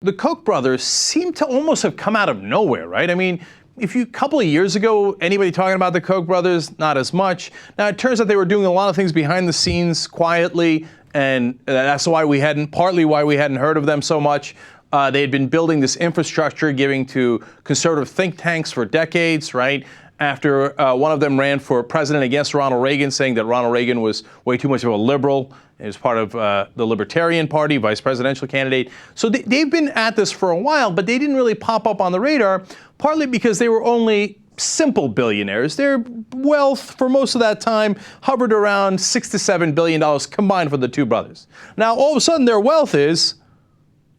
The Koch brothers seem to almost have come out of nowhere, right? I mean, a couple of years ago, anybody talking about the Koch brothers? Not as much. Now, it turns out they were doing a lot of things behind the scenes quietly, and that's partly why we hadn't heard of them so much. They had been building this infrastructure, giving to conservative think tanks for decades, right? After one of them ran for president against Ronald Reagan, saying that Ronald Reagan was way too much of a liberal. He was part of the Libertarian Party, vice presidential candidate. So they've been at this for a while, but they didn't really pop up on the radar, partly because they were only simple billionaires. Their wealth for most of that time hovered around $6 to $7 billion combined for the two brothers. Now, all of a sudden, their wealth is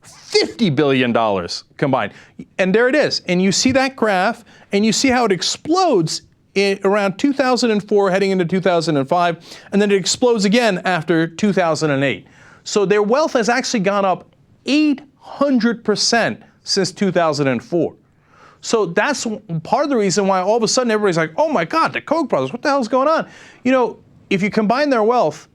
$50 billion combined. And there it is. And you see that graph, and you see how it explodes around 2004 heading into 2005, and then it explodes again after 2008. So their wealth has actually gone up 800% since 2004. So that's part of the reason why all of a sudden everybody's like, oh my God, the Koch brothers, what the hell's going on? You know, if you combine their wealth,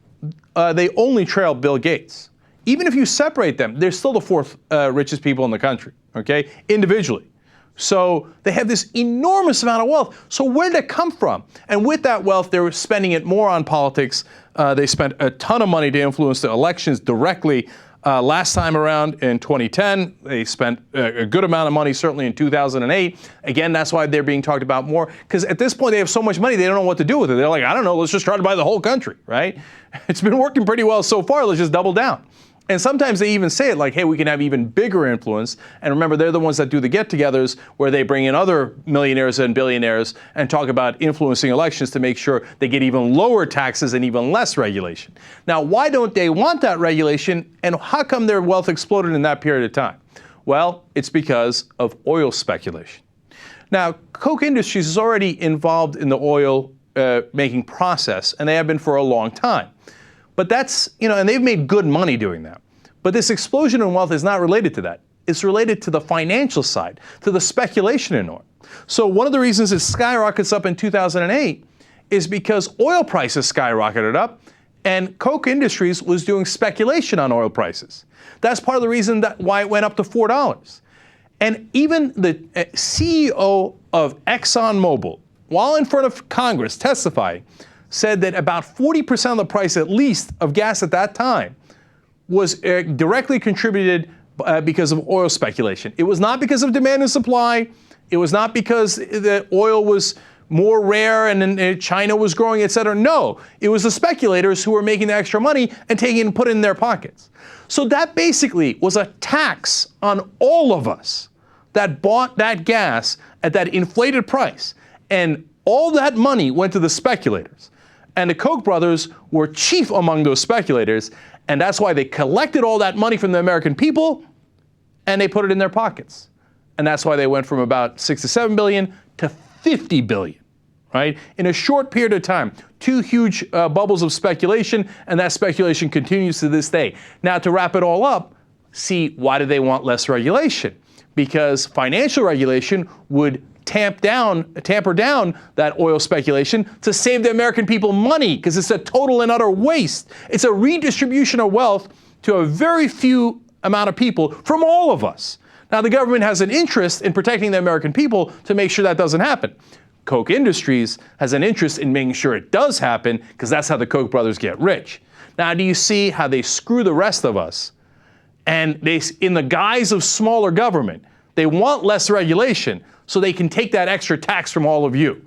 they only trail Bill Gates. Even if you separate them, they're still the fourth richest people in the country, okay, individually. So they have this enormous amount of wealth. So where did it come from? And with that wealth, they were spending it more on politics. They spent a ton of money to influence the elections directly. Last time around in 2010, they spent a good amount of money, certainly in 2008. Again, that's why they're being talked about more, because at this point they have so much money, they don't know what to do with it. They're like, I don't know, let's just try to buy the whole country, right? It's been working pretty well so far, let's just double down. And sometimes they even say it like, hey, we can have even bigger influence. And remember, they're the ones that do the get-togethers where they bring in other millionaires and billionaires and talk about influencing elections to make sure they get even lower taxes and even less regulation. Now, why don't they want that regulation, and how come their wealth exploded in that period of time? Well, it's because of oil speculation. Now, Koch Industries is already involved in the oil making process, and they have been for a long time. But that's, and they've made good money doing that. But this explosion in wealth is not related to that. It's related to the financial side, to the speculation in oil. So one of the reasons it skyrockets up in 2008 is because oil prices skyrocketed up, and Koch Industries was doing speculation on oil prices. That's part of the reason why it went up to $4. And even the CEO of ExxonMobil, while in front of Congress testifying, said that about 40% of the price, at least, of gas at that time was directly contributed because of oil speculation. It was not because of demand and supply. It was not because the oil was more rare and China was growing, et cetera. No, it was the speculators who were making the extra money and taking it and putting it in their pockets. So that basically was a tax on all of us that bought that gas at that inflated price. And all that money went to the speculators. And the Koch brothers were chief among those speculators, and that's why they collected all that money from the American people, and they put it in their pockets. And that's why they went from about $6 to $7 billion to $50 billion, right? In a short period of time, two huge bubbles of speculation, and that speculation continues to this day. Now, to wrap it all up, see, why do they want less regulation? Because financial regulation would tamper down that oil speculation to save the American people money, because it's a total and utter waste. It's a redistribution of wealth to a very few amount of people from all of us. Now, the government has an interest in protecting the American people to make sure that doesn't happen. Koch Industries has an interest in making sure it does happen, because that's how the Koch brothers get rich. Now, do you see how they screw the rest of us? And they, in the guise of smaller government, they want less regulation so they can take that extra tax from all of you.